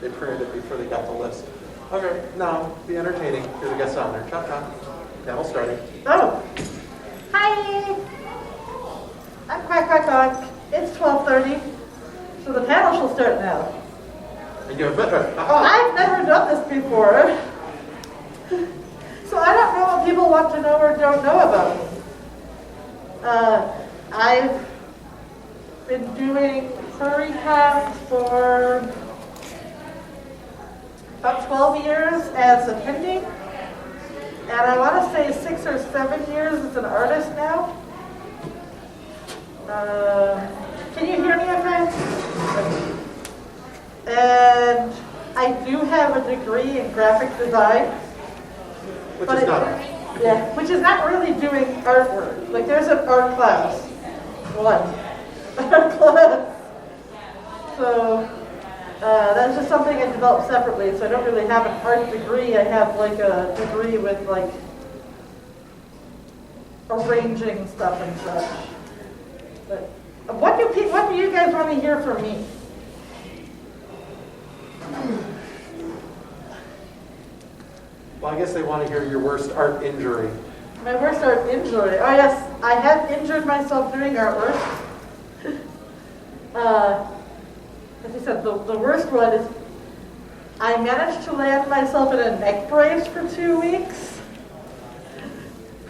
They printed it before they got the list. Okay, now, be entertaining. Here's a guest on there. Chop, chop. Panel starting. Oh. Hi. I'm Quack Quack Honk. It's 12:30, so the panel shall start now. And you're better. I've never done this before. So I don't know what people want to know or don't know about me. I've been doing furry cams for about 12 years as attending, and I want to say 6 or 7 years as an artist now. Can you hear me okay? And I do have a degree in graphic design. Which is not art. Yeah, which is not really doing artwork. Like there's an art class. One. Art class. So that's just something I developed separately. So I don't really have an art degree. I have like a degree with like arranging stuff and such. But what do you guys want to hear from me? Well, I guess they want to hear your worst art injury. My worst art injury? Oh yes, I have injured myself doing artwork. As I said, the worst one is I managed to land myself in a neck brace for 2 weeks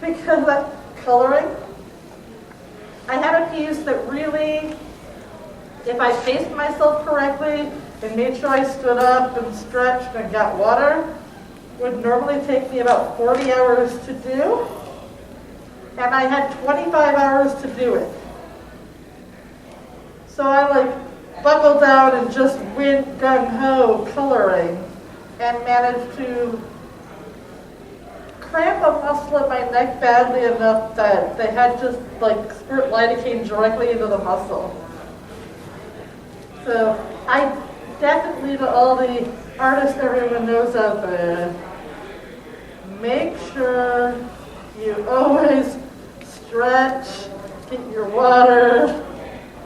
because of coloring. I had a piece that really, if I paced myself correctly and made sure I stood up and stretched and got water, would normally take me about 40 hours to do, and I had 25 hours to do it. So I like buckled down and just went gung-ho coloring and managed to cramp a muscle in my neck badly enough that they had just like squirt lidocaine directly into the muscle. So I definitely, to all the artists everyone knows out there, make sure you always stretch, get your water.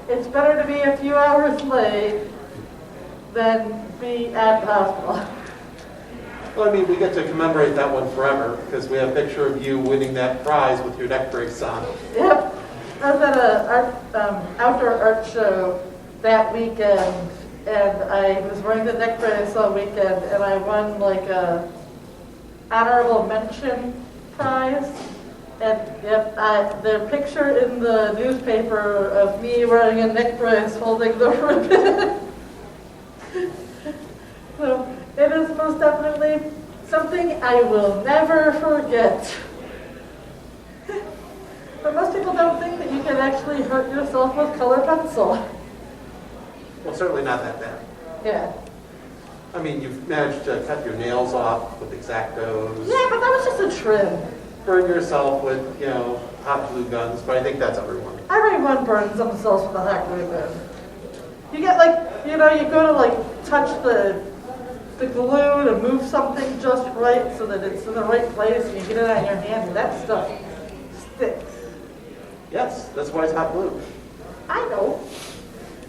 It's better to be a few hours late than be at the hospital. Well, I mean, we get to commemorate that one forever because we have a picture of you winning that prize with your neck brace on. Yep. I was at an outdoor art show that weekend, and I was wearing the neck brace all weekend, and I won like a honorable mention prize. And yep, the picture in the newspaper of me wearing a neck brace holding the ribbon. So it is most definitely something I will never forget. But most people don't think that you can actually hurt yourself with colored pencil. Well, certainly not that bad. Yeah. I mean, you've managed to cut your nails off with X-Actos. Yeah, but that was just a trim. Burn yourself with, hot glue guns, but I think that's everyone. Everyone burns themselves with a hot glue gun. You get you go to touch the glue to move something just right so that it's in the right place and you get it on your hand and that stuff sticks. Yes, that's why it's hot glue. I know.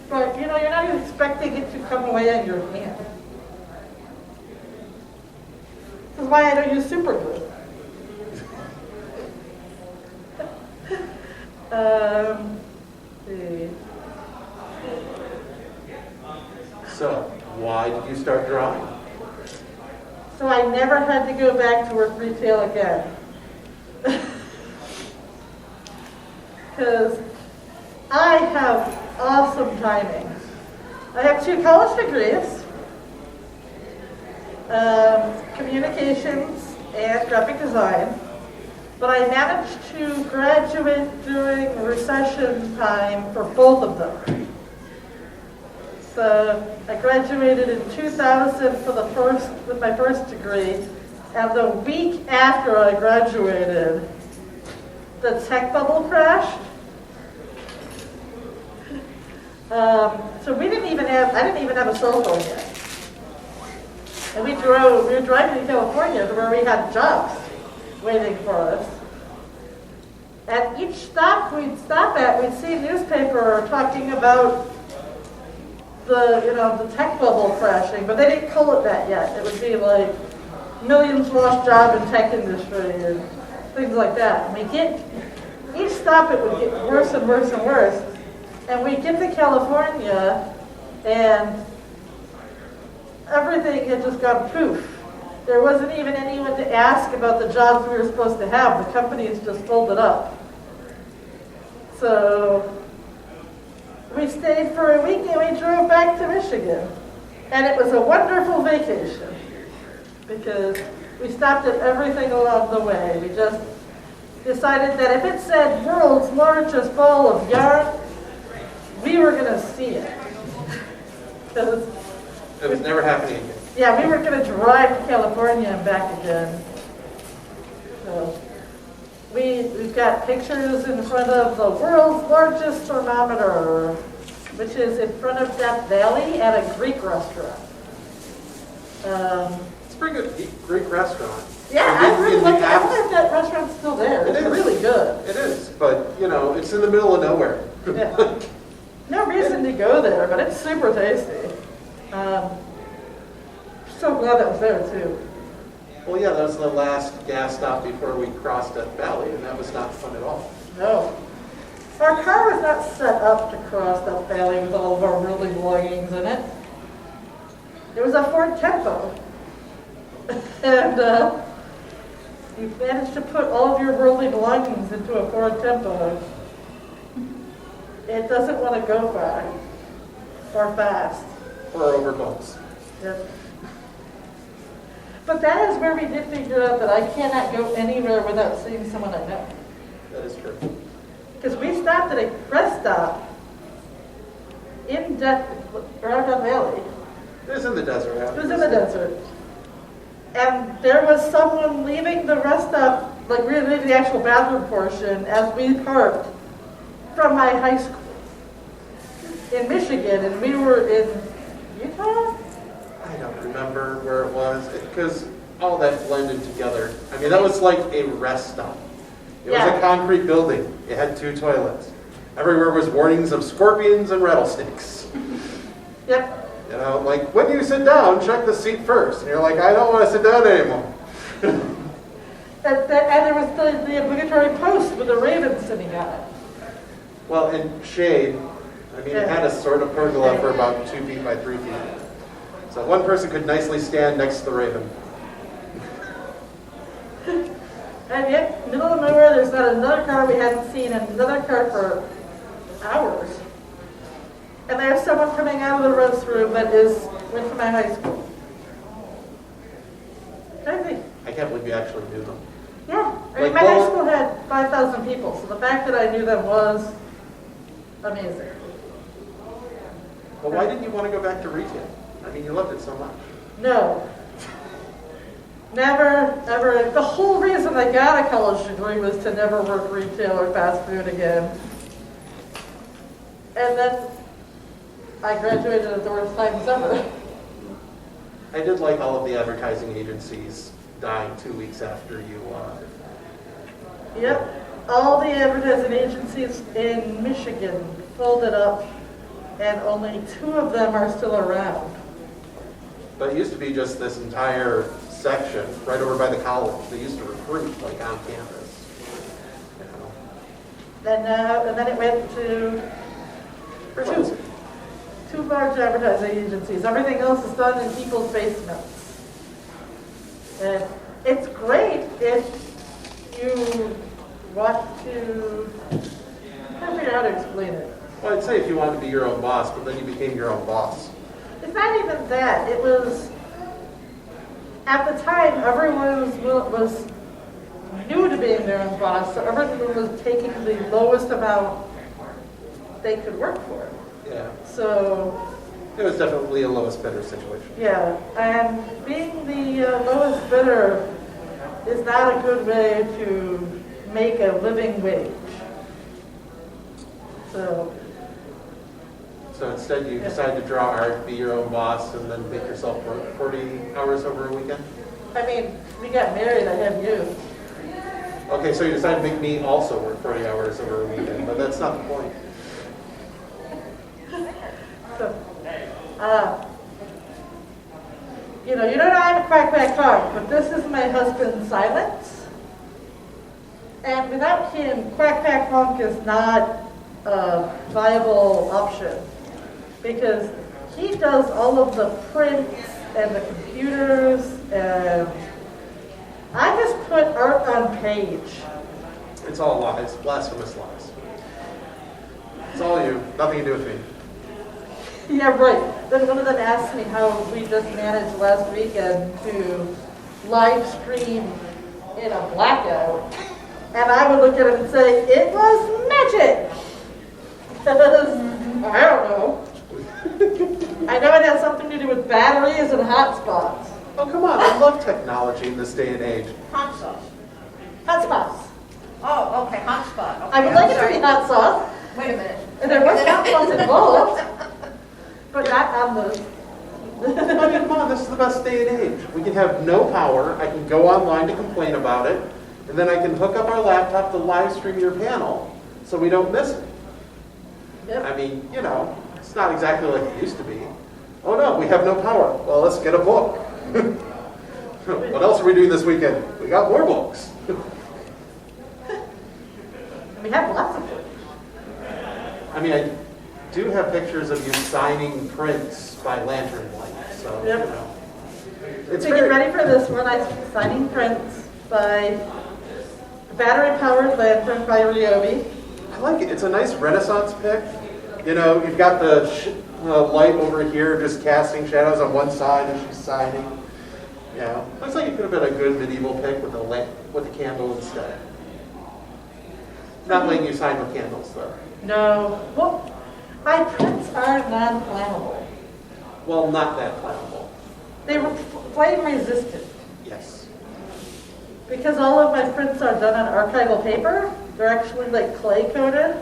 But, you're not even expecting it to come away on your hand. This is why I don't use super glue. See. So, why did you start drawing? So I never had to go back to work retail again. Because I have awesome timing. I have 2 college degrees, communications and graphic design, but I managed to graduate during recession time for both of them. So I graduated in 2000 with my first degree, and the week after I graduated, the tech bubble crashed. So I didn't even have a cell phone yet. And we were driving to California to where we had jobs waiting for us. At each stop we'd stop at, we'd see a newspaper talking about the tech bubble crashing, but they didn't call it that yet. It would be like millions lost job in tech industry and things like that. And each stop it would get worse and worse and worse. And we get to California and everything had just gone poof. There wasn't even anyone to ask about the jobs we were supposed to have. The companies just folded up. So we stayed for a week and we drove back to Michigan. And it was a wonderful vacation because we stopped at everything along the way. We just decided that if it said world's largest ball of yarn, we were going to see it. It was never happening again. Yeah, we were going to drive to California and back again. So we've got pictures in front of the world's largest thermometer, which is in front of Death Valley at a Greek restaurant. It's a pretty good Greek restaurant. Yeah, I really like it. I wonder if that restaurant's still there. It's really good. It is, but it's in the middle of nowhere. Yeah. No reason to go there, but it's super tasty. So glad that was there too. Well, yeah, that was the last gas stop before we crossed Death Valley, and that was not fun at all. No. Our car was not set up to cross Death Valley with all of our worldly belongings in it. It was a Ford Tempo. And you managed to put all of your worldly belongings into a Ford Tempo. It doesn't want to go far or fast. Or over bumps. Yep. But that is where we did figure out that I cannot go anywhere without seeing someone I know. That is true. Because we stopped at a rest stop around Death Valley. It was in the desert. It was in the desert. And there was someone leaving the rest stop, like we were leaving the actual bathroom portion as we parked from my high school in Michigan, and we were in Utah? I don't remember where it was, because all that blended together. I mean, that was like a rest stop. It was a concrete building. It had 2 toilets. Everywhere was warnings of scorpions and rattlesnakes. Yep. Like, when you sit down, check the seat first. And you're like, I don't want to sit down anymore. And there was the obligatory post with a raven sitting on it. Well, in shade, I mean, it had a sort of pergola for about 2 feet by 3 feet. So one person could nicely stand next to the raven. And yet, middle of nowhere, there's not another car we hadn't seen, and another car for hours. And there's someone coming out of the restroom that went to my high school. Crazy. I can't believe you actually knew them. Yeah. I mean, my high school had 5,000 people, so the fact that I knew them was amazing. Well, why didn't you want to go back to retail? I mean, you loved it so much. No. Never, ever. The whole reason I got a college degree was to never work retail or fast food again. And then I graduated at the worst times ever. I did like all of the advertising agencies dying 2 weeks after you. Yep. All the advertising agencies in Michigan folded up, and only 2 of them are still around. But it used to be just this entire section right over by the college. They used to recruit like on campus. And then it went to two large advertising agencies. Everything else is done in people's basements. And it's great if you want to, I can't figure out how to explain it. Well, I'd say if you wanted to be your own boss, but then you became your own boss. It's not even that. It was, at the time, everyone was new to being their own boss, so everyone was taking the lowest amount they could work for. Yeah. So it was definitely a lowest bidder situation. Yeah, and being the lowest bidder is not a good way to make a living wage. So instead you decide to draw art, be your own boss, and then make yourself work 40 hours over a weekend? I mean, we got married, I have you. Okay, so you decided to make me also work 40 hours over a weekend, but that's not the point. So You know I'm a quack quack honk, but this is my husband's silence. And without him, quack quack honk is not a viable option because he does all of the prints and the computers, and I just put art on page. It's all lies, blasphemous lies. It's all you, nothing to do with me. Yeah, right. Then one of them asked me how we just managed last weekend to live stream in a blackout. And I would look at him and say, it was magic. Because, I don't know. I know it has something to do with batteries and hotspots. Oh, come on, I love technology in this day and age. Hot sauce. Hotspots. Oh, okay, hot spot. Okay, I would like it to be hot sauce. Wait a minute. And there was hot sauce involved. But not on the... I mean, come on, this is the best day and age. We can have no power, I can go online to complain about it, and then I can hook up our laptop to live stream your panel so we don't miss it. Yep. I mean, it's not exactly like it used to be. Oh no, we have no power. Well, let's get a book. What else are we doing this weekend? We got more books. We have lots of them. I mean, I do have pictures of you signing prints by lantern light, so, Yep. It's To get ready for this one, I'm signing prints by battery-powered lantern by Ryobi. I like it. It's a nice Renaissance pick. You've got the light over here just casting shadows on one side as she's signing. Looks like it could have been a good medieval pick with the candle instead. Not letting you sign with candles, though. No. Well, my prints are non-flammable. Well, not that flammable. They were flame resistant. Yes. Because all of my prints are done on archival paper, they're actually like clay coated.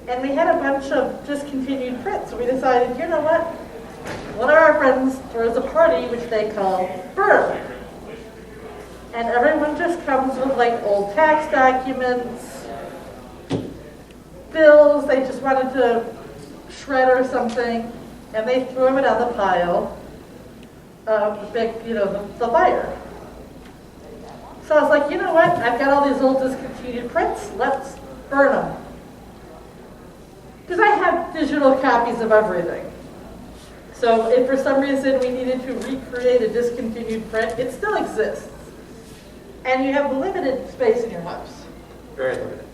And we had a bunch of discontinued prints. So we decided, you know what? One of our friends throws a party which they call Burn. And everyone just comes with like old tax documents, bills they just wanted to shred or something, and they threw it on the pile of the fire. So I was like, you know what? I've got all these old discontinued prints. Let's burn them. Because I have digital copies of everything. So if for some reason we needed to recreate a discontinued print, it still exists. And you have limited space in your house. Very limited.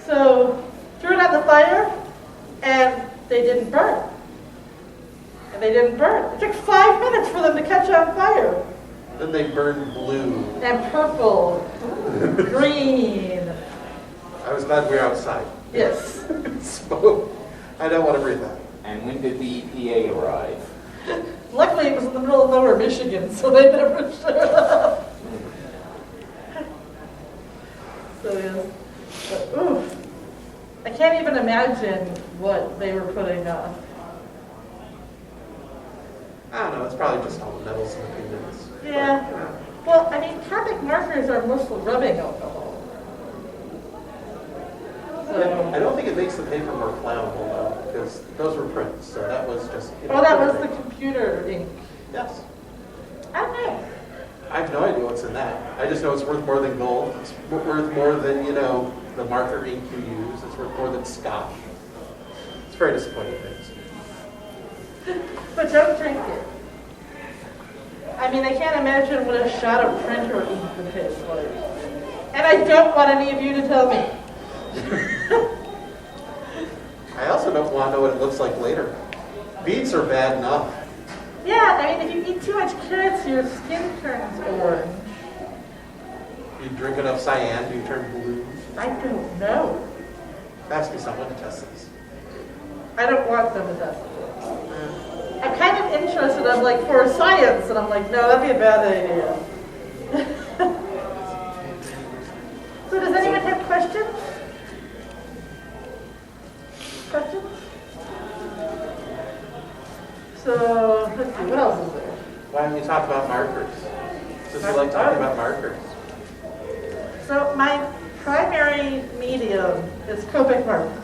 So threw it on the fire, and they didn't burn. And they didn't burn. It took 5 minutes for them to catch on fire. Then they burned blue. And purple, green. I was glad we were outside. Yes. Smoke. I don't want to breathe that. And when did the EPA arrive? Luckily, it was in the middle of nowhere, Michigan, so they never showed up. So, yes. But, oof. I can't even imagine what they were putting on. I don't know. It's probably just all the metals and the pigments. Yeah. Well, I mean, Copic markers are mostly rubbing alcohol. I don't think it makes the paper more flammable, though, because those were prints, so that was just... Oh, that was the computer ink. Yes. I don't know. I have no idea what's in that. I just know it's worth more than gold. It's worth more than, the marker ink you use. It's worth more than scotch. It's very disappointing things. But don't drink it. I mean, I can't imagine what a shot of printer ink would taste like. And I don't want any of you to tell me. I also don't want to know what it looks like later. Beets are bad enough. Yeah, I mean, if you eat too much carrots, your skin turns orange. You drink enough cyan, do you turn blue? I don't know. Ask me someone to test this. I don't want them to test it. I'm kind of interested. I'm like, for science, and I'm like, no, that'd be a bad idea. So does anyone have questions? Questions? So, let's see, what else is there? Why don't you talk about markers? Since you like talking about markers. So my primary medium is Copic markers.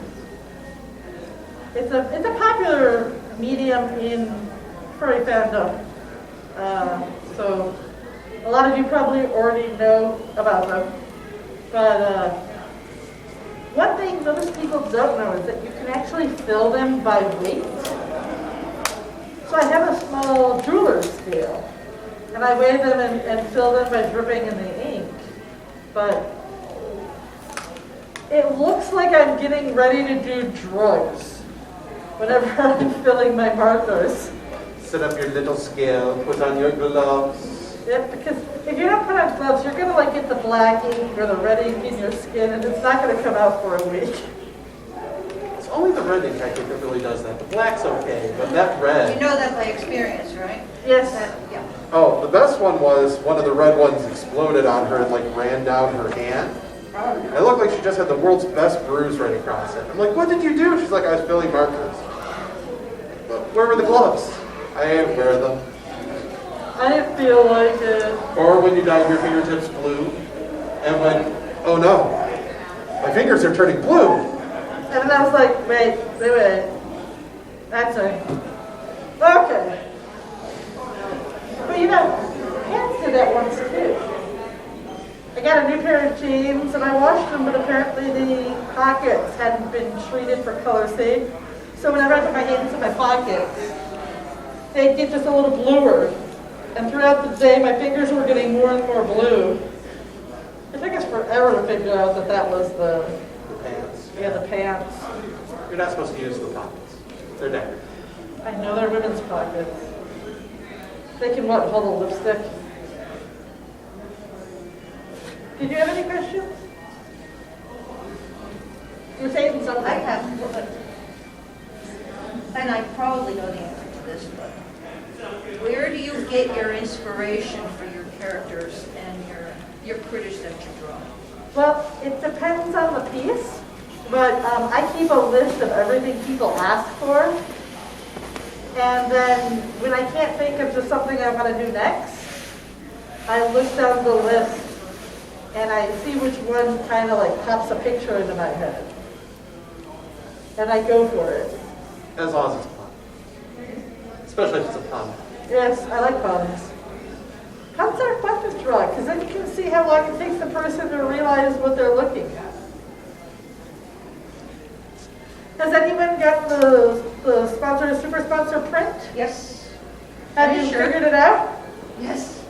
It's a popular medium in furry fandom. So a lot of you probably already know about them. But one thing most people don't know is that you can actually fill them by weight. So I have a small jeweler's scale, and I weigh them and fill them by dripping in the ink. But it looks like I'm getting ready to do drugs whenever I'm filling my markers. Set up your little scale, put on your gloves. Yep, because if you don't put on gloves, you're gonna like get the black ink or the red ink in your skin, and it's not gonna come out for a week. It's only the red ink I think that really does that. The black's okay, but that red. You know that by experience, right? Yes. Yeah. Oh, the best one was one of the red ones exploded on her and like ran down her hand. It looked like she just had the world's best bruise right across it. I'm like, what did you do? She's like, I was filling markers. But where were the gloves? I didn't wear them. I didn't feel like it. Or when you dyed your fingertips blue, and when, oh no, my fingers are turning blue. And then I was like, wait. That's it. Okay. But you know, Pants did that once too. I got a new pair of jeans and I washed them, but apparently the pockets hadn't been treated for color safe. So whenever I put my hands in my pockets, they'd get just a little bluer. And throughout the day, my fingers were getting more and more blue. It took us forever to figure out that that was the Pants. yeah, the pants. You're not supposed to use the pockets. They're decorative. I know they're women's pockets. They can what, hold a lipstick? Did you have any questions? You were saying something? I have, and I probably know the answer to this, but where do you get your inspiration for your characters and your critters that you draw? Well, it depends on the piece, but I keep a list of everything people ask for. And then when I can't think of just something I want to do next, I look down the list and I see which one kind of like pops a picture into my head. And I go for it. As long as it's fun. Especially if it's a pun. Yes, I like puns. Puns are fun to draw, because then you can see how long it takes the person to realize what they're looking at. Has anyone got the sponsor, super sponsor print? Yes. Have you figured it out? Yes.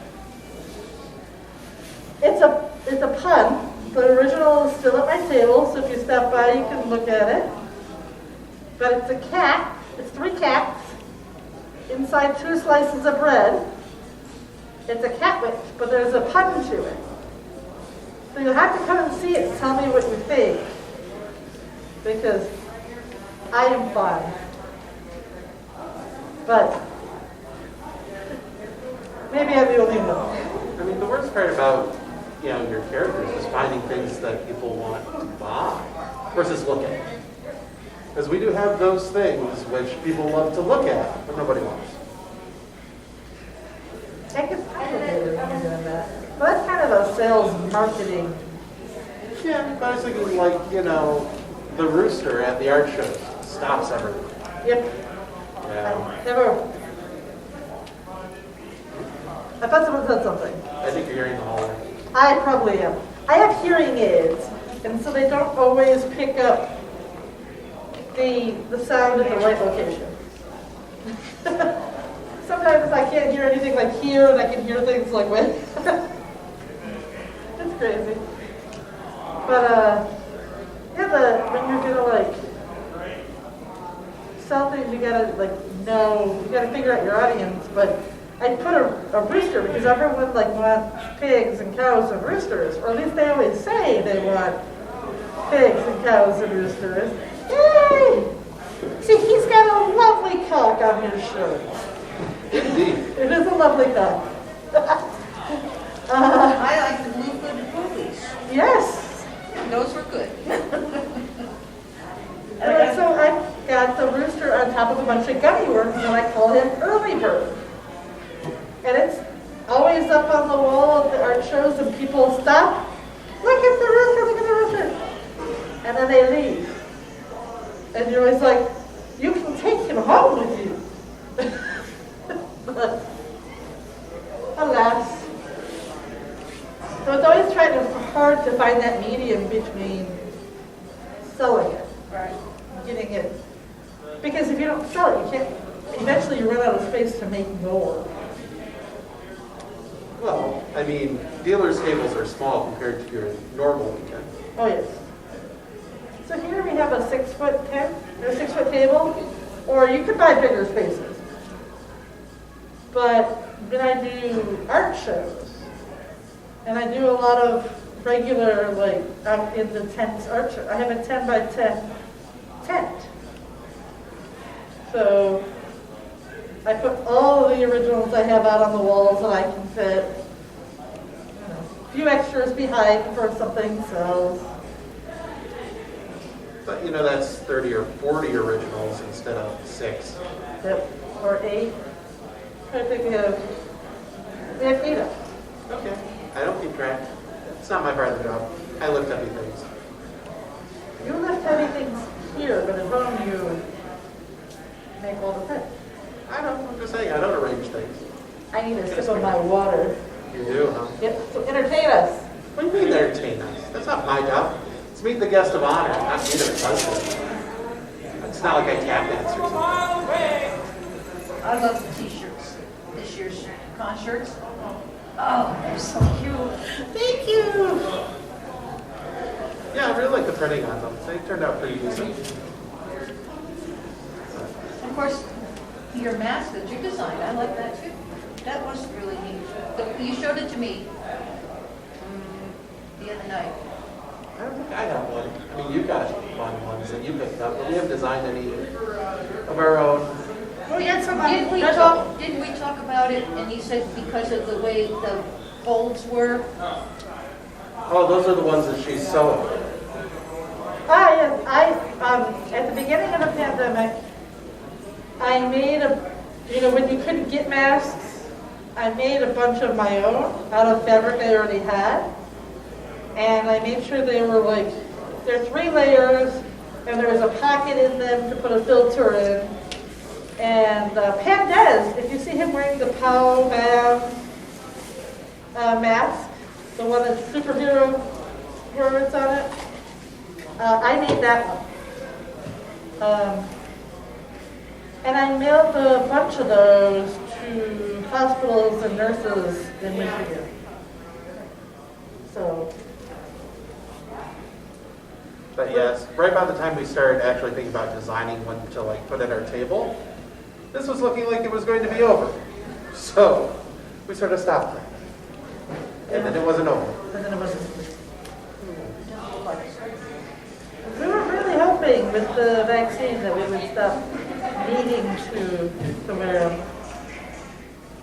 It's a pun. The original is still at my table, so if you stop by, you can look at it. But it's a cat. It's 3 cats inside 2 slices of bread. It's a cat witch, but there's a pun to it. So you'll have to come and see it and tell me what you think. Because I am fun. But maybe I'm the only one. I mean, the worst part about, your characters is finding things that people want to buy versus look at. Because we do have those things which people love to look at, but nobody wants. I guess complicated when you're doing that. Well, that's kind of a sales marketing. Yeah, but I was thinking like, the rooster at the art show stops everything. Yep. Yeah. I thought someone said something. I think you're hearing the hallway. I probably am. I have hearing aids, and so they don't always pick up the sound in the right location. Sometimes I can't hear anything like here, and I can hear things like way. It's crazy. But when you're gonna sell things, you gotta know, you gotta figure out your audience. But I put a rooster because everyone wants pigs and cows and roosters, or at least they always say they want pigs and cows and roosters. Yay! See, he's got a lovely cock on his shirt. Indeed. It is a lovely cock. I like the blue-footed boobies. Yes. Those were good. And so I got the rooster on top of a bunch of gummy worms, and I call him Early Bird. And it's always up on the wall at the art shows, and people stop. Look at the rooster, look at the rooster. And then they leave. And you're always like, you can take him home with you. but alas. So it's always hard to find that medium between selling it, Right. getting it. Because if you don't sell it, you can't, eventually you run out of space to make more. Well, I mean, dealer's tables are small compared to your normal weekend. Oh, yes. So here we have a 6-foot tent, or 6-foot table, or you could buy bigger spaces. But when I do art shows, and I do a lot of regular, like, out in the tents art show, I have a 10 by 10 tent. So I put all of the originals I have out on the walls that I can fit. You know, a few extras behind for if something sells. But you know, that's 30 or 40 originals instead of 6. Yep, or 8. I think we have 8 of them. Okay. I don't keep track. It's not my part of the job. I lift heavy things. You lift heavy things here, but at home you make all the things. I don't, I'm just saying, I don't arrange things. I need a sip of my water. You do, huh? Yep, so entertain us. What do you mean entertain us? That's not my job. It's meet the guest of honor, not me that does it. It's not like I tap dance or something. I love the t-shirts. This year's concerts. Oh, they're so cute. Thank you. Yeah, I really like the printing on them. They turned out pretty decent. Of course, your mask that you designed, I like that too. That was really neat. You showed it to me the other night. I don't think I have one. I mean, you got fun ones that you picked up, but we haven't designed any of our own. Didn't we talk about it, and you said because of the way the folds were? Oh, those are the ones that she's sewing. At the beginning of the pandemic, I made when you couldn't get masks, I made a bunch of my own out of fabric I already had. And I made sure they were they're 3 layers, and there was a pocket in them to put a filter in. And Pandez, if you see him wearing the Pow Bam mask, the one that's superhero words on it, I made that one. And I mailed a bunch of those to hospitals and nurses in Michigan. So. But yes, right about the time we started actually thinking about designing one to put at our table, this was looking like it was going to be over. So we sort of stopped that. And then it wasn't over. And then it wasn't. We were really hoping with the vaccine that we would stop needing to wear them.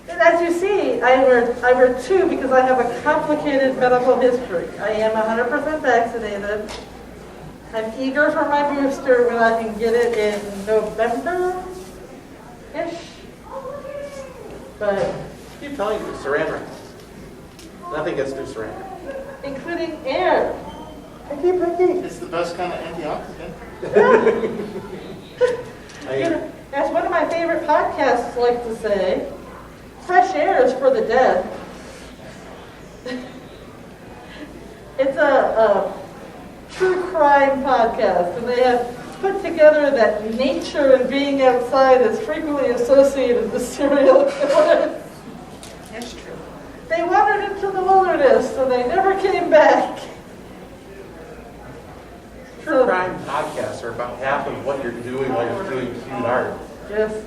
And as you see, I wear 2 because I have a complicated medical history. I am 100% vaccinated. I'm eager for my booster when I can get it in November-ish. But Keep telling you, saran wrap. Nothing gets through saran wrap. including air. I keep looking. It's the best kind of antioxidant. As one of my favorite podcasts like to say, fresh air is for the dead. It's a true crime podcast, and they have put together that nature and being outside is frequently associated with serial killers. That's true. They wandered into the wilderness, and they never came back. True crime podcasts are about half of what you're doing while you're doing cute art. Yes.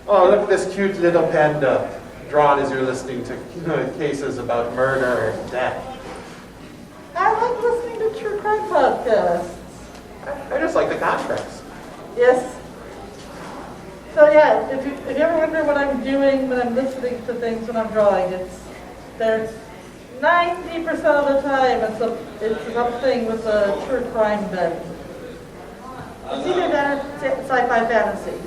Oh, look at this cute little panda drawn as you're listening to cases about murder and death. I like listening to true crime podcasts. I just like the contrast. Yes. So yeah, if you ever wonder what I'm doing when I'm listening to things when I'm drawing, there's 90% of the time it's something with a true crime bent. It's either that or sci-fi fantasy.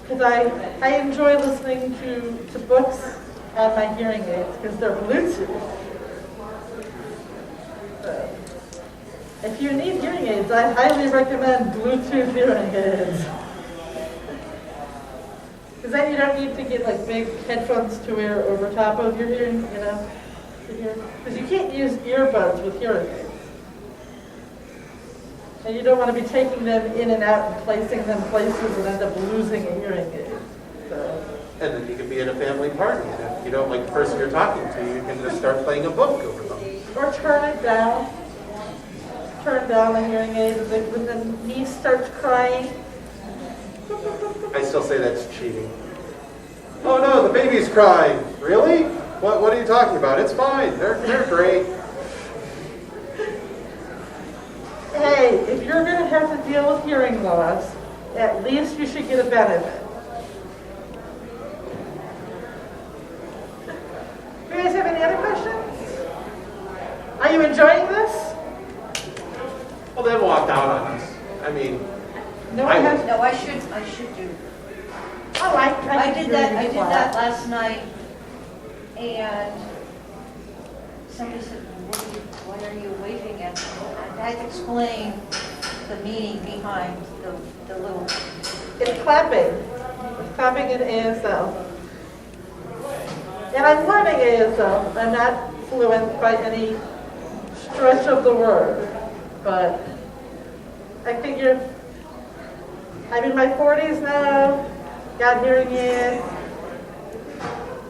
Because I enjoy listening to books on my hearing aids because they're Bluetooth. So. If you need hearing aids, I highly recommend Bluetooth hearing aids. Because then you don't need to get like big headphones to wear over top of your hearing, you know? Because you can't use earbuds with hearing aids. And you don't want to be taking them in and out and placing them places and end up losing a hearing aid. So. And then you can be at a family party. And if you don't like the person you're talking to, you can just start playing a book over them. Or turn it down. Turn down the hearing aid when the niece starts crying. I still say that's cheating. Oh no, the baby's crying. Really? What are you talking about? It's fine. They're great. Hey, if you're going to have to deal with hearing loss, at least you should get a benefit. You guys have any other questions? Are you enjoying this? Well, then walk out on us. I mean, No one has. No, I should do. Oh, I did that last night, and somebody said, what are you waving at? I had to explain the meaning behind the little... It's clapping. It's clapping in ASL. And I'm learning ASL. I'm not fluent by any stretch of the word, but I figured I'm in my 40s now, got hearing aids.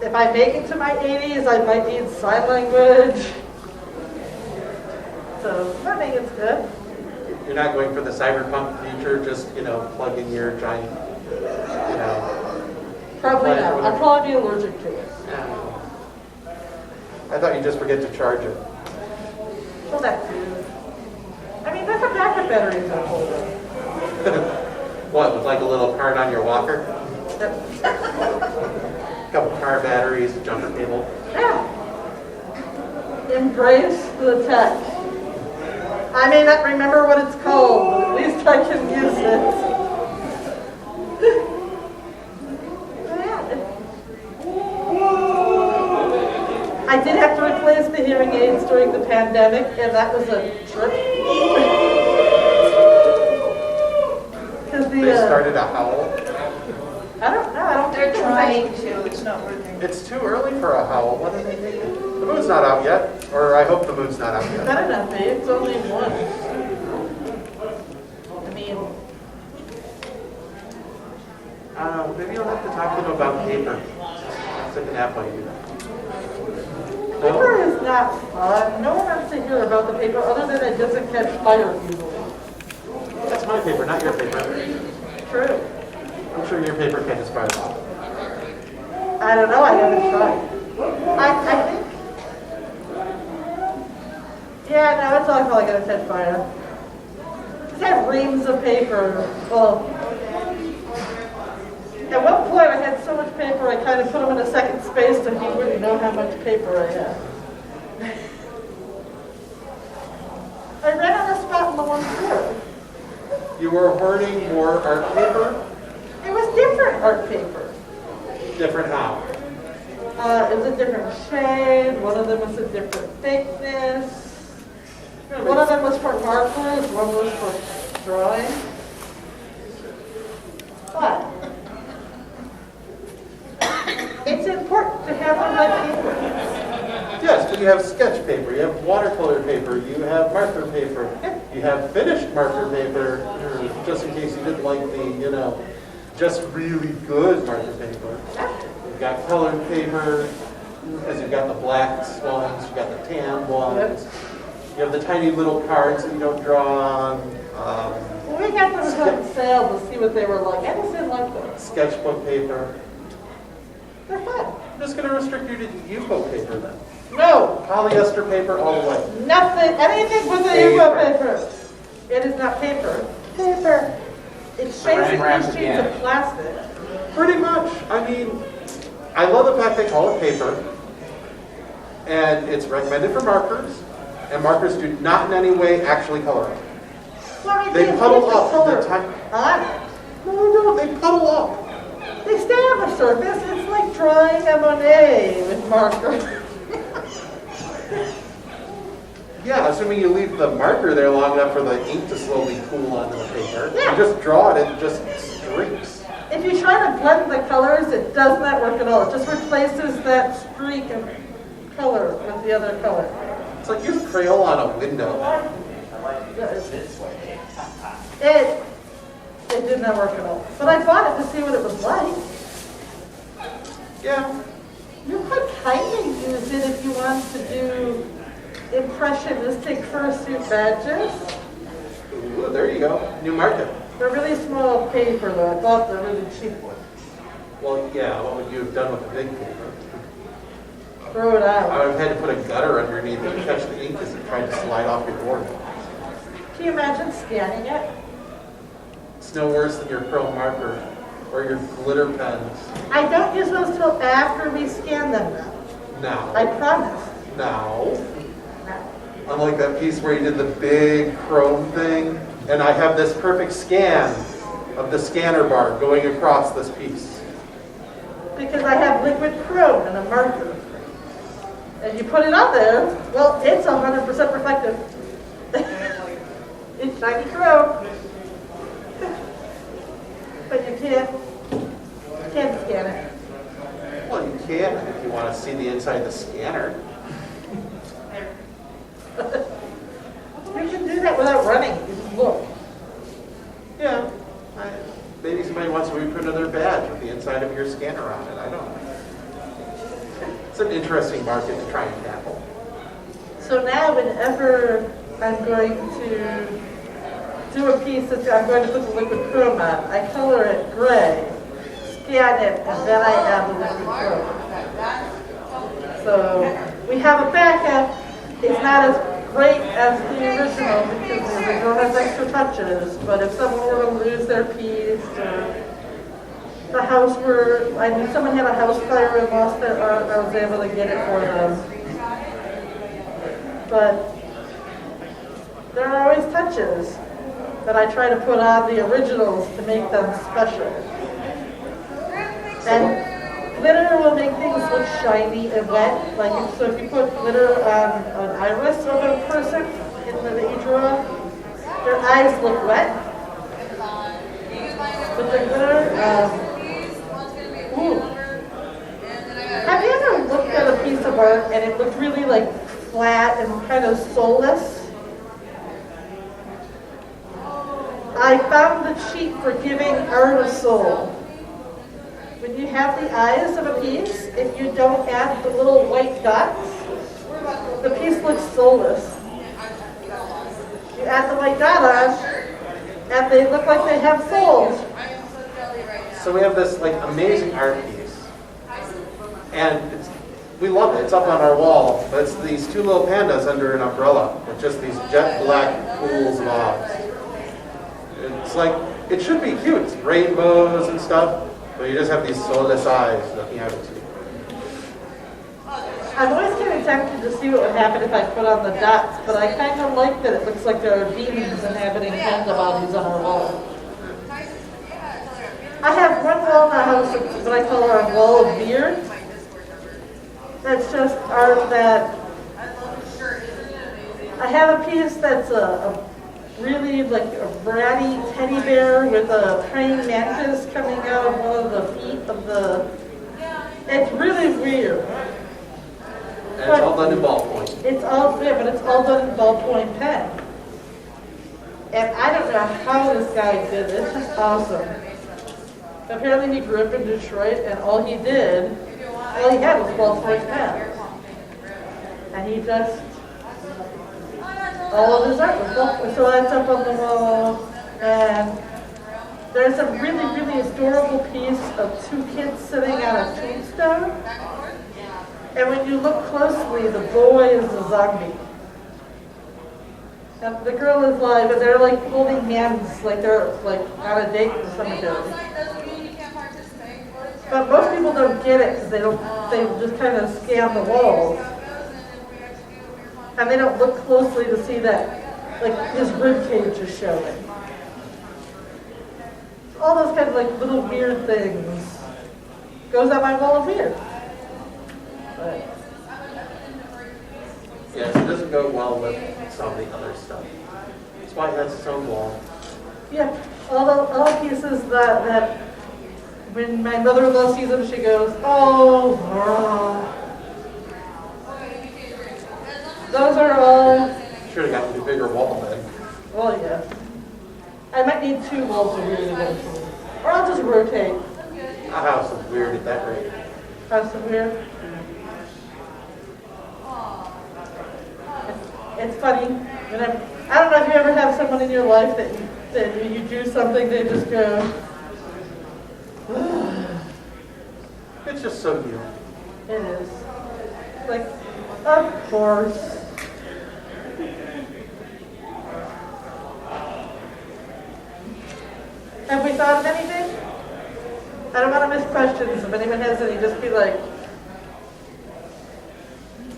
If I make it to my 80s, I might need sign language. So learning is good. you're not going for the cyberpunk future, just, plug in your giant, Probably not. I'll probably be allergic to it. I thought you just forget to charge it. Well, that too. I mean, that's a backup battery to hold it. What, with like a little card on your walker? Yep. Couple car batteries, a jumper cable. Yeah. Embrace the tech. I may not remember what it's called, but at least I can use it. I did have to replace the hearing aids during the pandemic, and that was a trip. They started a howl. I don't know. I don't They're think it was trying actually- to, it's not working. It's too early for a howl. What are they thinking? The moon's not out yet. Or I hope the moon's not out It yet. better not be. It's only one. I mean, Maybe you'll have to talk to them about paper. Take a nap while you do that. paper is not fun. No one wants to hear about the paper other than it doesn't catch fire easily. That's my paper, not your paper. True. I'm sure your paper catches fire. I don't know. I haven't tried. I think. Yeah, no, it's all probably going to catch fire. Just have reams of paper. Well, at one point I had so much paper I kind of put them in a second space so he wouldn't know how much paper I had. I ran on the spot in the one floor. You were hoarding more art paper? It was different art paper. Different how? It was a different shade. One of them was a different thickness. One of them was for markers. One was for drawing. But it's important to have the right paper. Yes, but you have sketch paper, you have watercolor paper, you have marker paper, you have finished marker paper, just in case you didn't like the, just really good marker paper. You've got colored paper, because you've got the black ones, you've got the tan ones. You have the tiny little cards that you don't draw on. Well, we got those on sale to see what they were like. I just didn't like them. Sketchbook paper. They're fun. I'm just going to restrict you to UFO paper then. No, Polyester paper all the way. nothing, anything with the UFO paper. It is not paper. Paper. It's basically wrap sheets again. of plastic. Pretty much. I mean, I love the fact they call it paper. And it's recommended for markers. And markers do not in any way actually color up. Well, I mean, They puddle put the up. color They're tiny. on it. No, they puddle up. They stay on the surface. It's like drawing a Monet with marker. Yeah, Yeah, assuming you leave the marker there long enough for the ink to slowly cool onto the paper. Yeah. You just draw it, it just streaks. If you try to blend the colors, it does not work at all. It just replaces that streak of color with the other color. It's like use Crayola on a window. It did not work at all. But I bought it to see what it was like. Yeah. You could kind of use it if you want to do impressionistic fursuit badges. Ooh, there you go. New market. They're really small paper though. I bought the really cheap one. Well, yeah, what would you have done with the big paper? Throw it I out. would have had to put a gutter underneath it to catch the ink as it tried to slide off your board. Can you imagine scanning it? It's no worse than your chrome marker or your glitter pens. I don't use those till after we scan them now. I Now, promise. now, Now. unlike that piece where you did the big chrome thing, and I have this perfect scan of the scanner bar going across this piece. Because I have liquid chrome and a marker. And you put it on there, well, it's 100% reflective. It's shiny chrome. But you can't scan it. Well, you can if you want to see the inside of the scanner. You can do that without running. You just look. Yeah. Maybe somebody wants to reprint another badge with the inside of your scanner on it. I don't know. It's an interesting market to try and tackle. So now whenever I'm going to do a piece that I'm going to put the liquid chrome on, I color it gray, scan it, and then I add the liquid chrome. So we have a backup. It's not as great as the original because the original has extra touches, but if someone were to lose their piece or the house were, I knew someone had a house fire and lost their art, I was able to get it for them. But there are always touches that I try to put on the originals to make them special. And glitter will make things look shiny and wet. Like so if you put glitter on an iris of a person in the you draw, their eyes look wet. With the glitter, ooh. Have you ever looked at a piece of art and it looked really like flat and kind of soulless? I found the cheat for giving art a soul. When you have the eyes of a piece, if you don't add the little white dots, the piece looks soulless. You add the white dot on, and they look like they have souls. So we have this like amazing art piece, and we love it. It's up on our wall, but it's these two little pandas under an umbrella with just these jet black pools of eyes. It's like, it should be cute, it's rainbows and stuff, but you just have these soulless eyes looking out at you. I'm always kind of tempted to see what would happen if I put on the dots, but I kind of like that it looks like there are beings inhabiting panda bodies on our wall. I have one wall in the house, that's what I call our wall of beer. That's just art that, I have a piece that's a really like a bratty teddy bear with a praying mantis coming out of one of the feet of the, it's really weird. And it's all done in ballpoint. It's all, yeah, but it's all done in ballpoint pen. And I don't know how this guy did it. It's just awesome. Apparently he grew up in Detroit and all he had was ballpoint pen. And he just, all of his art was ballpoint. So that's up on the wall. And there's a really, really adorable piece of two kids sitting on a tombstone. And when you look closely, the boy is a zombie. And the girl is alive, and they're like holding hands, like they're like on a date in the cemetery. But most people don't get it because they just kind of scan the walls. And they don't look closely to see that, like his rib cage is showing. All those kind of like little weird things goes on my wall of weird. But Yes, it doesn't go well with some of the other stuff. That's why it has its own wall. Yeah, all the pieces that when my mother-in-law sees them, she goes, oh, those are all, Should have gotten a bigger wall then. well, yeah. I might need 2 walls of weird eventually. Or I'll just rotate. A house is weird at that rate. Have some weird. It's funny. I don't know if you ever have someone in your life that when you do something, they just go, It's just so new. it is. Like, of course. Have we thought of anything? I don't want to miss questions. If anyone has any, just be like,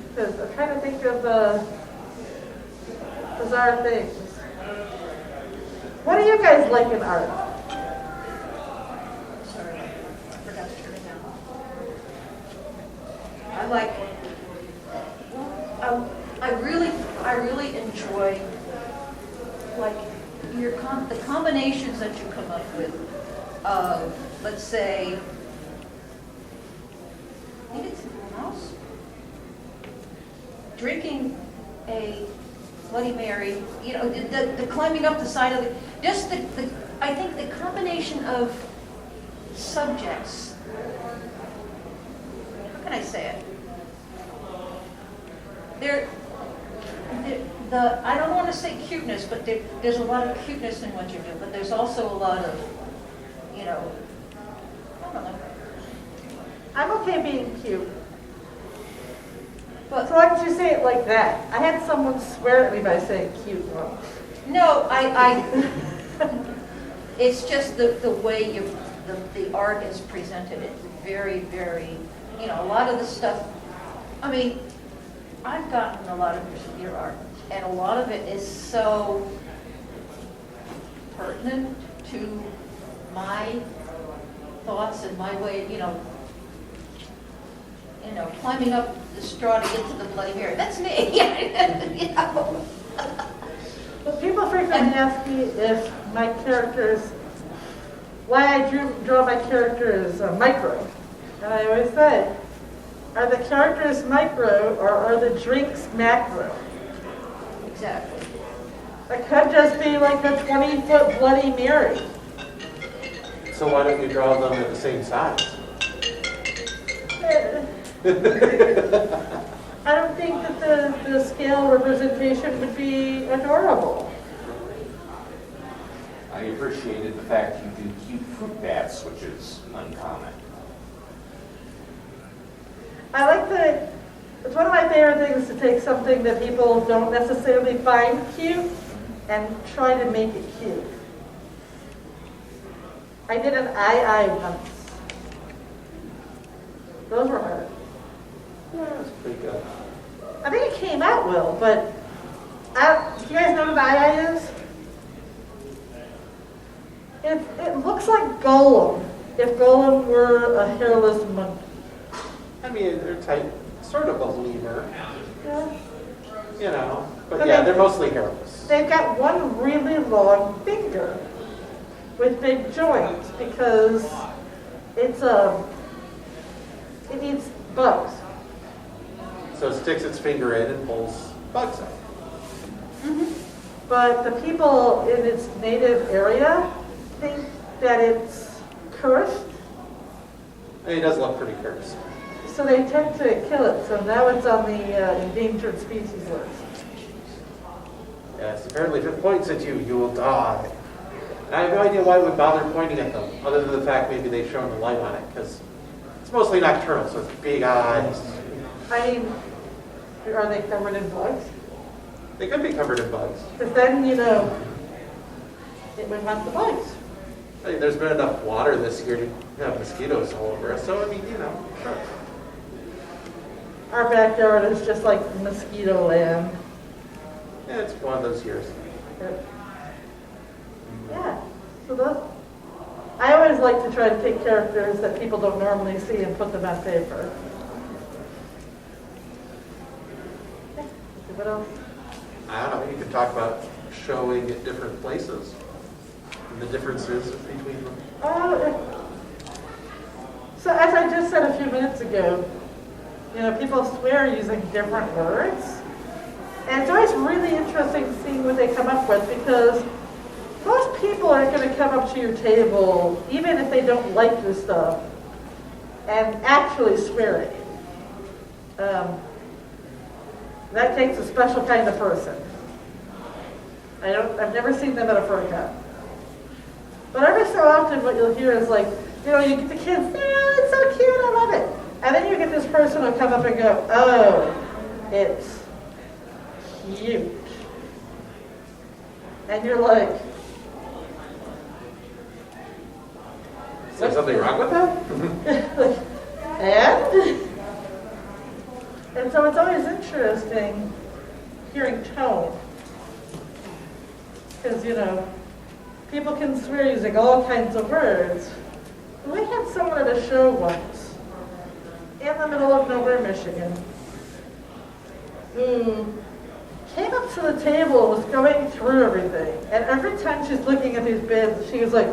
because I'm trying to think of bizarre things. What do you guys like in art? Sorry, I forgot to turn it down. I really enjoy, like, the combinations that you come up with of, let's say, I think it's a mouse, drinking a Bloody Mary, you know, the climbing up the side of I think the combination of subjects, how can I say it? I don't want to say cuteness, but there's a lot of cuteness in what you're doing, but there's also a lot of, you know, I don't know. I'm okay being cute. But So long as you say it like that. I had someone swear at me by saying cute once. no, it's just the way the art is presented. It's very, very, you know, a lot of the stuff, I mean, I've gotten a lot of your art, and a lot of it is so pertinent to my thoughts and my way, you know, climbing up the straw to get to the Bloody Mary. That's me. You know. But people frequently ask me if my characters, why I draw my characters micro. And I always say, are the characters micro or are the drinks macro? Exactly. It could just be like a 20-foot Bloody Mary. So why don't you draw them at the same size? I don't think that the scale representation would be adorable. I appreciated the fact you do cute fruit bats, which is uncommon. It's one of my favorite things to take something that people don't necessarily find cute and try to make it cute. I did an eye once. Those were hard. Yeah, that's pretty good. I think it came out well, but do you guys know what an eye is? It looks like Golem, if Golem were a hairless monkey. I mean, they're type, sort of a lemur, Yeah. you know, but But yeah, they- they're mostly hairless. They've got one really long finger with big joints because it eats bugs. So it sticks its finger in and pulls bugs out. But the people in its native area think that it's cursed, And it does look pretty cursed. so they tend to kill it. So now it's on the endangered species list. Yes, apparently if it points at you, you will die. And I have no idea why it would bother pointing at them, other than the fact maybe they've shown the light on it, because it's mostly nocturnal, so it's big eyes. I mean, are they covered in bugs? They could be covered in bugs. Because then, it would want the bugs. I mean, there's been enough water this year to have mosquitoes all over us, so I mean, sure. Our backyard is just like mosquito land. Yeah, it's one of those years. Yeah, so I always like to try to take characters that people don't normally see and put them on paper. What else? I don't know, you could talk about showing at different places and the differences between them. So as I just said a few minutes ago, people swear using different words. And it's always really interesting seeing what they come up with because most people are going to come up to your table, even if they don't like your stuff, and actually swear at you. That takes a special kind of person. I've never seen them at a fur camp. But every so often what you'll hear is like, you get the kids, it's so cute, I love it. And then you get this person who'll come up and go, oh, it's cute. And you're like, Is there something wrong with that? And so it's always interesting hearing tone. Because, people can swear using all kinds of words. We had someone at a show once, in the middle of nowhere, Michigan, who came up to the table and was going through everything. And every time she's looking at these bids, she was like,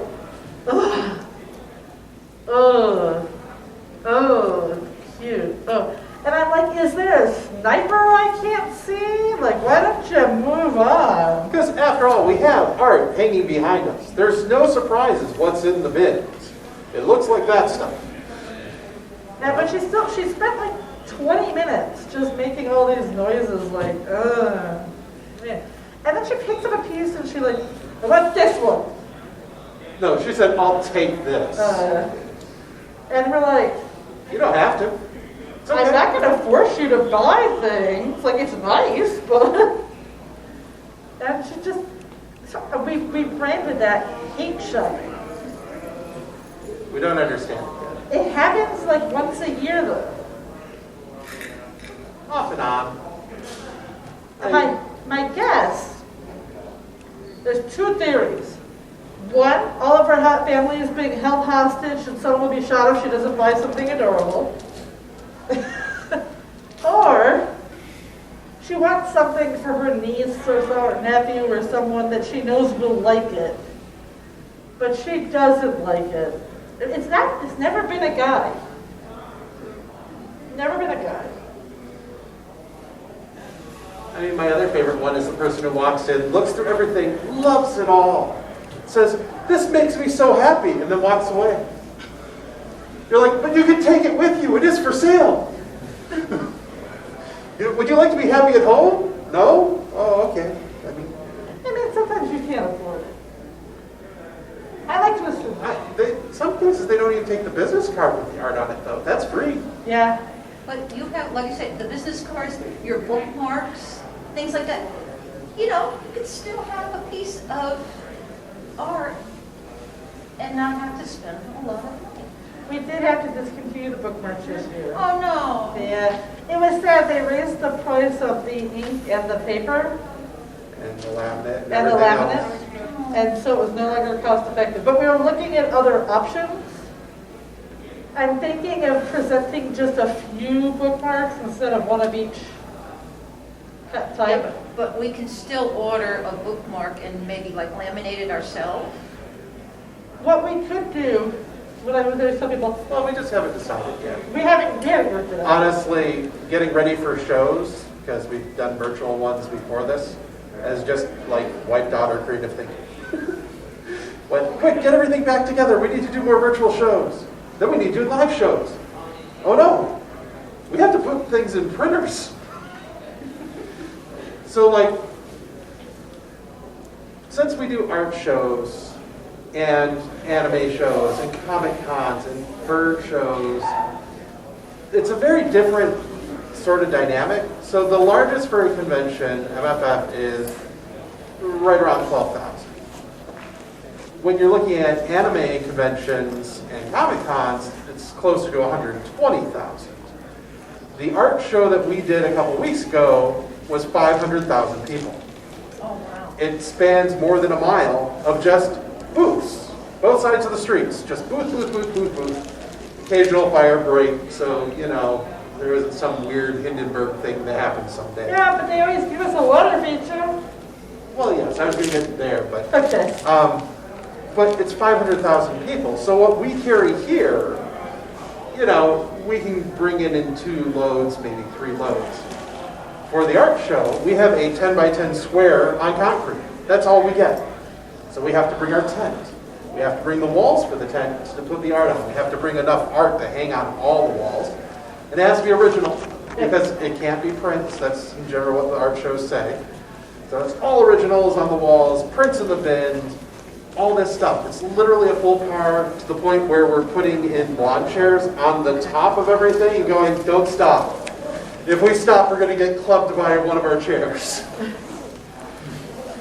oh, cute. Oh. And I'm like, is there a sniper I can't see? Like, why don't you move on? Because after all, we have art hanging behind us. There's no surprises what's in the bins. It looks like that stuff. Yeah, but she spent like 20 minutes just making all these noises like, man. And then she picks up a piece and she like, I want this one. No, she said, I'll take this. And we're like, You don't have to. It's okay. I'm not going to force you to buy things. Like, it's nice, but... And she just... So we branded that hate shopping. We don't understand it yet. It happens like once a year, though. Off and on. And my guess, there's two theories. One, all of her family is being held hostage and someone will be shot if she doesn't buy something adorable. Or she wants something for her niece or nephew or someone that she knows will like it, but she doesn't like it. It's never been a guy. Never been a guy. I mean, my other favorite one is the person who walks in, looks through everything, loves it all, says, this makes me so happy, and then walks away. You're like, but you can take it with you. It is for sale. Would you like to be happy at home? No? Oh, okay. I mean, sometimes you can't afford it. I like to assume. Some places they don't even take the business card with the art on it, though. That's free. Yeah. But you have, like I said, the business cards, your bookmarks, things like that. You could still have a piece of art and not have to spend a lot of money. We did have to discontinue the bookmarks this year. Oh, no. Yeah. It was sad. They raised the price of the ink and the paper. And the laminate. And the laminate. And so it was no longer cost effective. But we were looking at other options. I'm thinking of presenting just a few bookmarks instead of one of each type. Yeah, but we can still order a bookmark and maybe like laminate it ourselves. What we could do, there's some people, Well, we just haven't decided yet. we haven't worked it out. Honestly, getting ready for shows, because we've done virtual ones before this, has just like wiped out our creative thinking. Went, quick, get everything back together. We need to do more virtual shows. Then we need to do live shows. Oh no, we have to put things in printers. So since we do art shows and anime shows and comic cons and fur shows, it's a very different sort of dynamic. So the largest furry convention, MFF, is right around 12,000. When you're looking at anime conventions and comic cons, it's closer to 120,000. The art show that we did a couple weeks ago was 500,000 people. Oh, wow. It spans more than a mile of just booths, both sides of the streets, just booth. Occasional fire break, so, There isn't some weird Hindenburg thing that happens someday. Yeah, but they always give us a water feature. Well, yes, I was going to get there, but Okay. but it's 500,000 people. So what we carry here, you know, we can bring in 2 loads, maybe 3 loads. For the art show, we have a 10 by 10 square on concrete. That's all we get. So we have to bring our tent. We have to bring the walls for the tent to put the art on. We have to bring enough art to hang on all the walls. And it has to be original because it can't be prints. That's in general what the art shows say. So it's all originals on the walls, prints in the bins, all this stuff. It's literally a full car to the point where we're putting in lawn chairs on the top of everything and going, don't stop. If we stop, we're going to get clubbed by one of our chairs.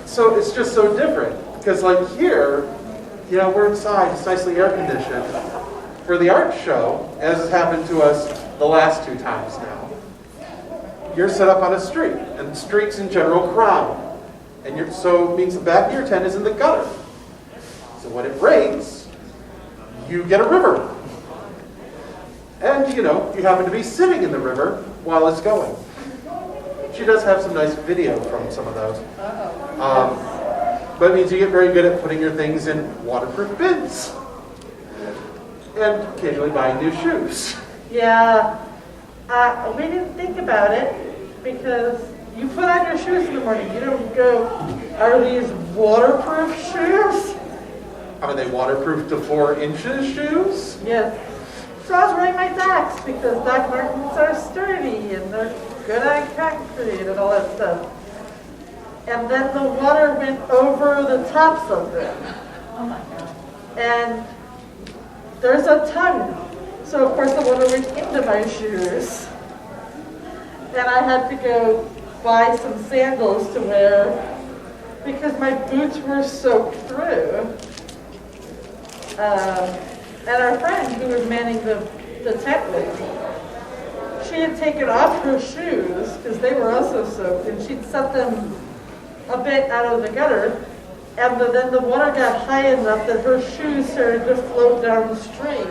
So it's just so different. Because like here, you know, we're inside, it's nicely air conditioned. For the art show, as has happened to us the last 2 times now, you're set up on a street, and the streets in general crowd. And so it means the back of your tent is in the gutter. So when it rains, you get a river. And, you know, you happen to be sitting in the river while it's going. She does have some nice video from some of those. But it means you get very good at putting your things in waterproof bins. And occasionally buying new shoes. Yeah. We didn't think about it because you put on your shoes in the morning. You don't go, are these waterproof shoes? Are they waterproof to 4 inches shoes? Yes. So I was wearing my Docs because Doc Martens are sturdy and they're good on concrete and all that stuff. And then the water went over the tops of them. Oh my God. And there's a tongue. So of course the water went into my shoes. And I had to go buy some sandals to wear because my boots were soaked through. And our friend who was manning the tent with me, she had taken off her shoes because they were also soaked, and she'd set them a bit out of the gutter, and then the water got high enough that her shoes started to float downstream.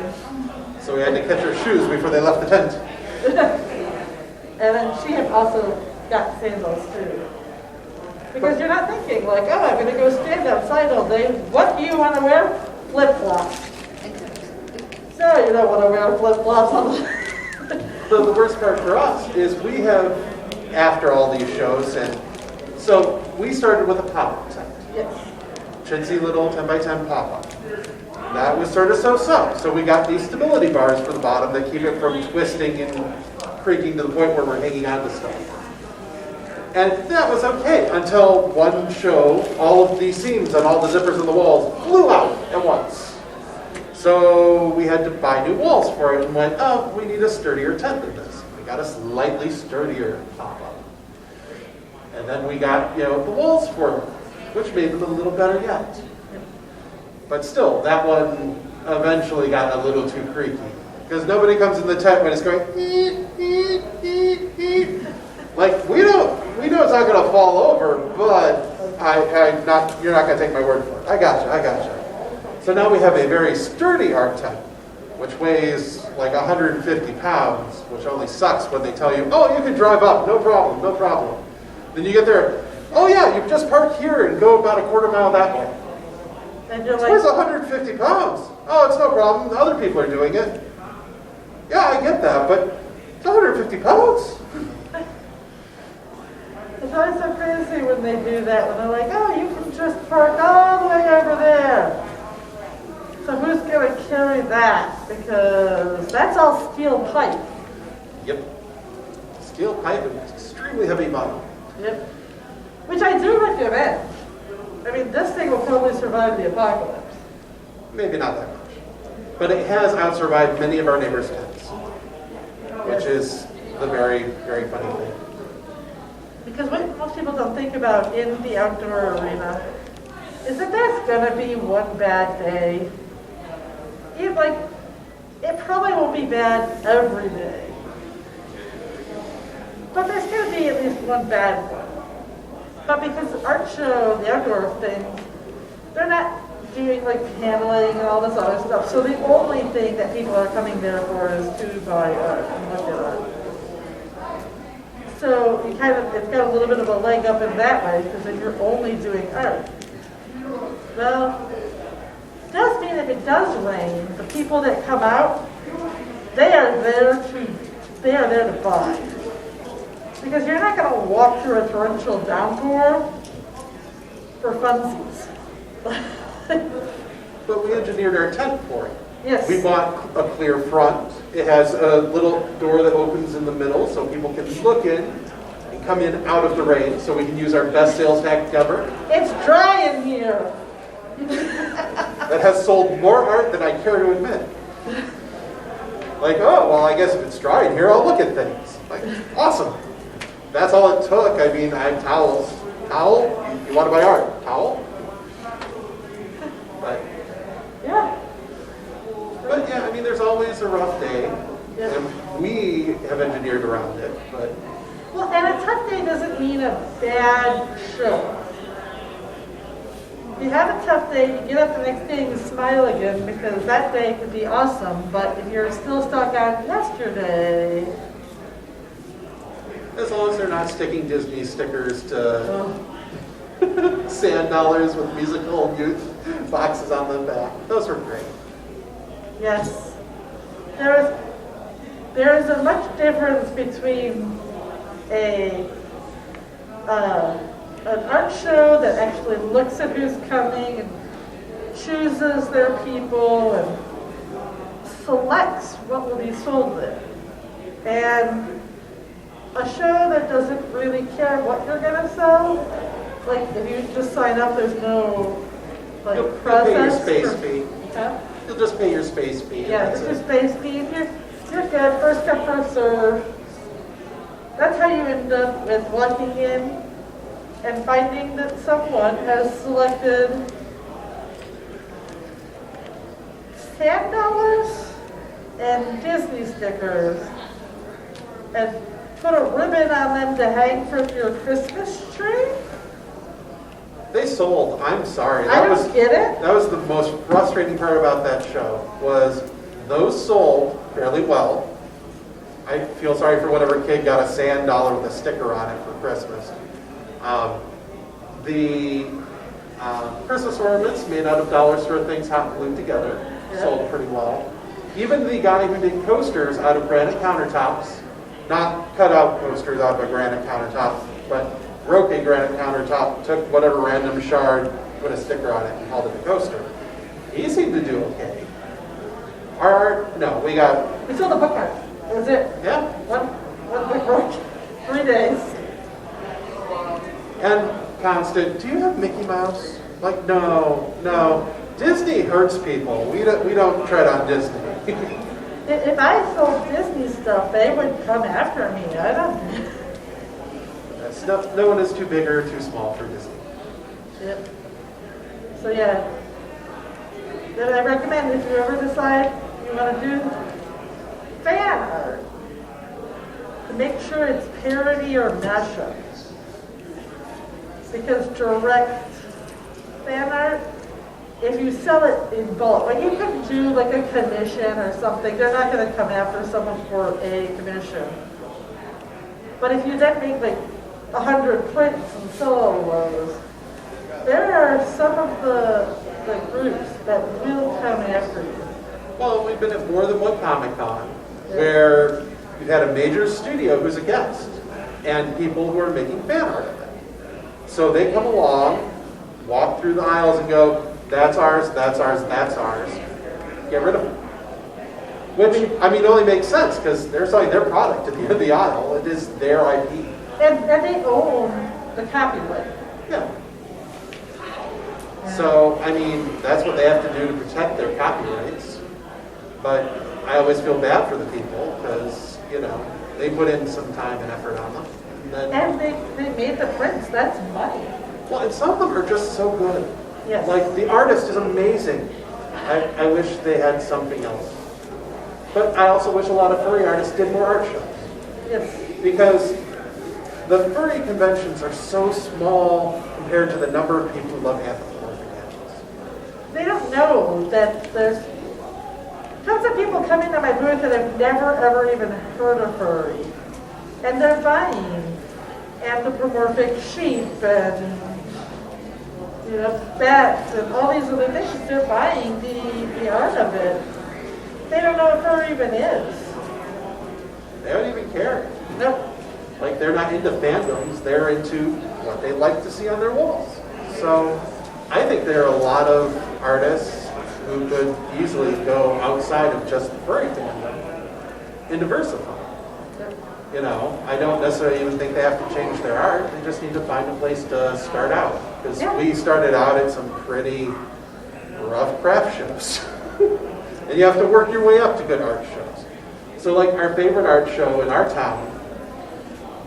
So we had to catch her shoes before they left the tent. And then she had also got sandals too. Because you're not thinking like, oh, I'm going to go stand outside all day. What do you want to wear? Flip-flops. So you don't want to wear flip-flops on the... So the worst part for us is we have, after all these shows, and so we started with a pop-up tent. Yes. Chintzy little 10 by 10 pop-up. That was sort of so-so. So we got these stability bars for the bottom that keep it from twisting and creaking to the point where we're hanging on to stuff. And that was okay until one show, all of the seams on all the zippers on the walls flew out at once. So we had to buy new walls for it and went, oh, we need a sturdier tent than this. We got a slightly sturdier pop-up. And then we got, the walls for it, which made it a little better yet. But still, that one eventually got a little too creaky. Because nobody comes in the tent when it's going, like, we know it's not going to fall over, but you're not going to take my word for it. I gotcha. So now we have a very sturdy art tent, which weighs like 150 pounds, which only sucks when they tell you, oh, you can drive up, no problem. Then you get there, oh yeah, you just park here and go about a quarter mile that way. And you're It like, weighs 150 pounds. Oh, it's no problem, other people are doing it. Yeah, I get that, but it's 150 pounds. it's always so crazy when they do that, when they're like, oh, you can just park all the way over there. So who's going to carry that? Because that's all steel pipe. Yep. Steel pipe and extremely heavy bottom. Yep. Which I do recommend. I mean, this thing will probably survive the apocalypse. Maybe not that much. But it has outsurvived many of our neighbors' tents, which is the very, very funny thing. Because what most people don't think about in the outdoor arena is that there's going to be one bad day. It probably won't be bad every day. But there's going to be at least one bad one. But because the art show, the outdoor things, they're not doing like paneling and all this other stuff. So the only thing that people are coming there for is to buy art and look at art. so it's got a little bit of a leg up in that way, because then you're only doing art. Well, it does mean if it does rain, the people that come out, they are there to buy. Because you're not going to walk through a torrential downpour for funsies. But we engineered our tent for it. Yes. We bought a clear front. It has a little door that opens in the middle so people can look in and come in out of the rain, so we can use our best sales tactic ever. It's dry in here. That has sold more art than I care to admit. Like, oh, well, I guess if it's dry in here, I'll look at things. Like, awesome. That's all it took. I mean, I have towels. Towel? You want to buy art? Towel? But Yeah. yeah, I mean, there's always a rough day. Yeah. And we have engineered around it, but Well, and a tough day doesn't mean a bad show. If you have a tough day, you get up the next day and you smile again, because that day could be awesome. But if you're still stuck on yesterday, as long as they're not sticking Disney stickers to oh, sand dollars with musical youth boxes on the back, those were great. yes, there is a much difference between an art show that actually looks at who's coming and chooses their people and selects what will be sold there, and a show that doesn't really care what you're going to sell. Like, if you just sign up, there's no like You'll process. pay your space fee. Huh? You'll just pay your space fee. and Yeah, that's it's it. your space fees. You're good. First come, first serve. That's how you end up with walking in and finding that someone has selected $10 and Disney stickers and put a ribbon on them to hang from your Christmas tree. They sold. I'm sorry. I don't get it. That was the most frustrating part about that show, was those sold fairly well. I feel sorry for whatever kid got a sand dollar with a sticker on it for Christmas. The Christmas ornaments made out of dollar store things hot glued together sold pretty well. Even the guy who did coasters out of granite countertops, not cut out coasters out of a granite countertop, but broke a granite countertop, took whatever random shard, put a sticker on it, and called it a coaster. He seemed to do okay. Our art, no, we got, We sold a book art. That was it. yeah. One book art. 3 days. And constant, do you have Mickey Mouse? Like, no. Disney hurts people. We don't tread on Disney. If I sold Disney stuff, they would come after me. I don't. No one is too big or too small for Disney. Yep. So yeah, then I recommend if you ever decide you want to do fan art, to make sure it's parody or mashup. Because direct fan art, if you sell it in bulk, like you could do like a commission or something, they're not going to come after someone for a commission. But if you then make like 100 prints and sell those, there are some of the groups that will come after you. Well, we've been at more than one Comic-Con where we've had a major studio who's a guest and people who are making fan art of it. So they come along, walk through the aisles and go, that's ours, that's ours, that's ours. Get rid of it. Which, I mean, only makes sense because they're selling their product at the end of the aisle. It is their IP. And they own the copyright. Yeah. So, I mean, that's what they have to do to protect their copyrights. But I always feel bad for the people because, they put in some time and effort on them. And they made the prints, that's money. Well, and some of them are just so good. Yes. Like, the artist is amazing. I wish they had something else. But I also wish a lot of furry artists did more art shows. Yes. Because the furry conventions are so small compared to the number of people who love anthropomorphic animals. They don't know that there's tons of people come into my booth that have never ever even heard of furry. And they're buying anthropomorphic sheep and, bats and all these other things. They're buying the art of it. They don't know what fur even is. They don't even care. Nope. Like, they're not into fandoms, they're into what they like to see on their walls. So I think there are a lot of artists who could easily go outside of just the furry fandom and diversify. I don't necessarily even think they have to change their art. They just need to find a place to start out. Because we started out at some pretty rough craft shows. And you have to work your way up to good art shows. So like our favorite art show in our town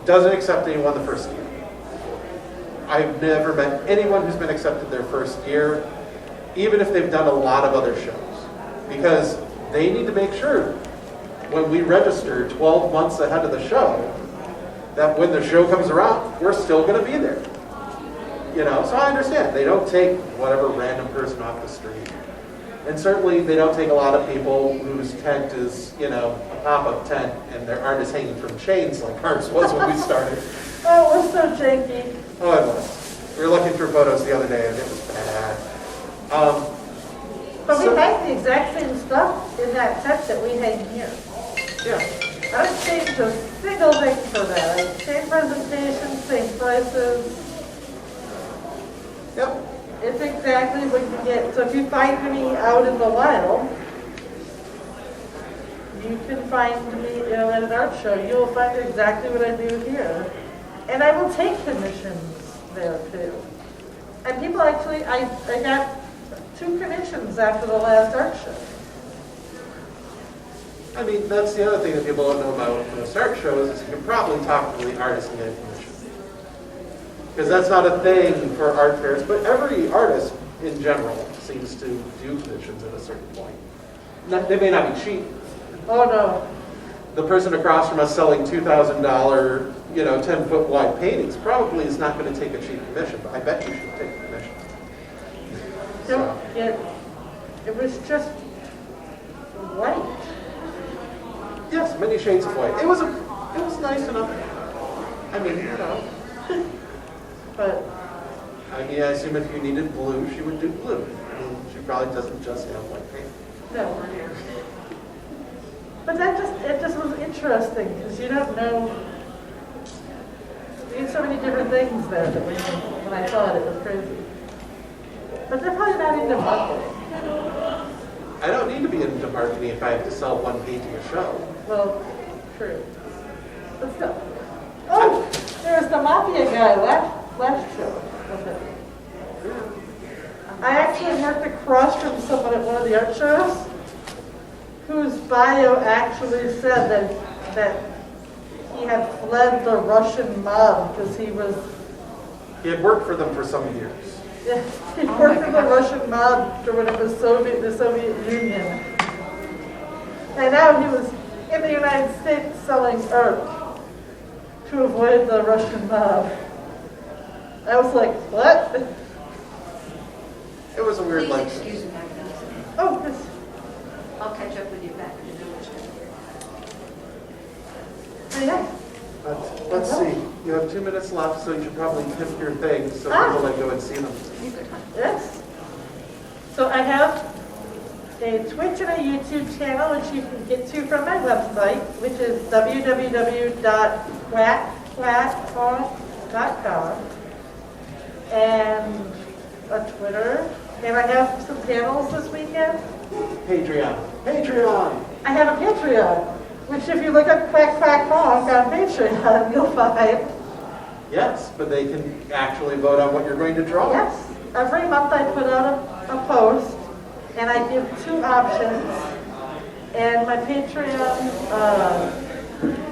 doesn't accept anyone the first year. I've never met anyone who's been accepted their first year, even if they've done a lot of other shows. Because they need to make sure when we register 12 months ahead of the show, that when the show comes around, we're still going to be there. So I understand. They don't take whatever random person off the street. And certainly they don't take a lot of people whose tent is, a pop-up tent and their art is hanging from chains like ours was when we started. Oh, we're so janky. Oh, it was. We were looking for photos the other day and it was bad. But we hang the exact same stuff in that tent that we hang here. Yeah. I don't change a single thing for that. Same presentation, same prices. Yep. It's exactly what you get. So if you find me out in the wild, you can find me at an art show. You will find exactly what I do here. And I will take commissions there too. And people actually, I got 2 commissions after the last art show. I mean, that's the other thing that people don't know about most art shows is you can probably talk to the artist and get a commission. Because that's not a thing for art fairs, but every artist in general seems to do commissions at a certain point. They may not be cheap. Oh no. The person across from us selling $2,000, 10-foot wide paintings probably is not going to take a cheap commission, but I bet you should take a commission. Don't get, it was just white. Yes, many shades of white. It was nice enough. I mean, But I assume if you needed blue, she would do blue. I mean, she probably doesn't just have white paint. no. But it just was interesting because you don't know. We had so many different things there that when I saw it was crazy. But they're probably not into marketing. I don't need to be into marketing if I have to sell one painting a show. Well, true. But still. Oh, there's the mafia guy last show. I actually worked across from someone at one of the art shows whose bio actually said that he had fled the Russian mob because he had worked for them for some years. he worked for the Russian mob during the Soviet Union. And now he was in the United States selling art to avoid the Russian mob. I was like, what? It was a weird Please lecture. excuse me. Oh, yes. I'll catch up with you back in the village. Yeah. But let's see. You have 2 minutes left, so you should probably tip your things so people can go and see them. Yes. So I have a Twitch and a YouTube channel, which you can get to from my website, which is www.quackquackhonk.com, and a Twitter. And I have some panels this weekend. Patreon. I have a Patreon, which if you look up Quack Quack Honk on Patreon, you'll find. Yes, but they can actually vote on what you're going to draw. Yes. Every month I put out a post, and I give 2 options. And my Patreon,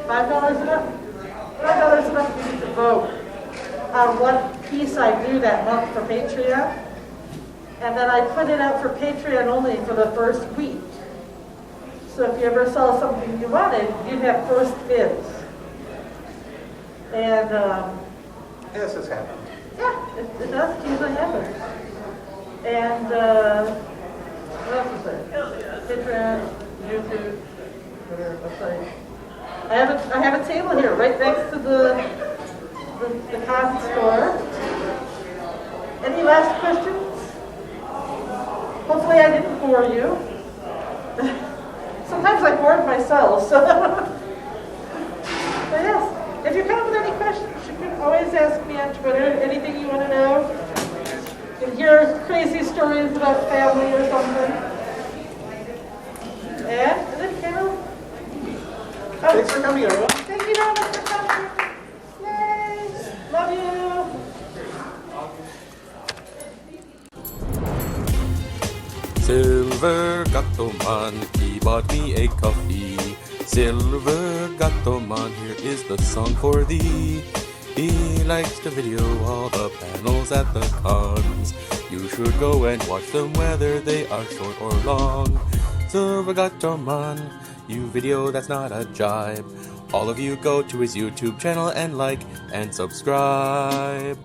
$5 enough? $5 enough for you to vote on what piece I do that month for Patreon. And then I put it out for Patreon only for the first week. So if you ever saw something you wanted, you'd have first dibs. And Yes, this happened. yeah, it does usually happen. And what else is there? Patreon, YouTube, Twitter, website. I have a table here right next to the coffee store. Any last questions? Hopefully I didn't bore you. Sometimes I bore myself, so. But yes, if you come up with any questions, you can always ask me on Twitter. Anything you want to know. You can hear crazy stories about family or something. And then Carol. Thanks for coming, everyone. Thank you very much for coming. Yay! Love you. Silver Gato Man, he bought me a coffee. Silver Gato Man, here is the song for thee. He likes to video all the panels at the cons. You should go and watch them whether they are short or long. Silver Gato Man, you video that's not a jibe. All of you go to his YouTube channel and like and subscribe.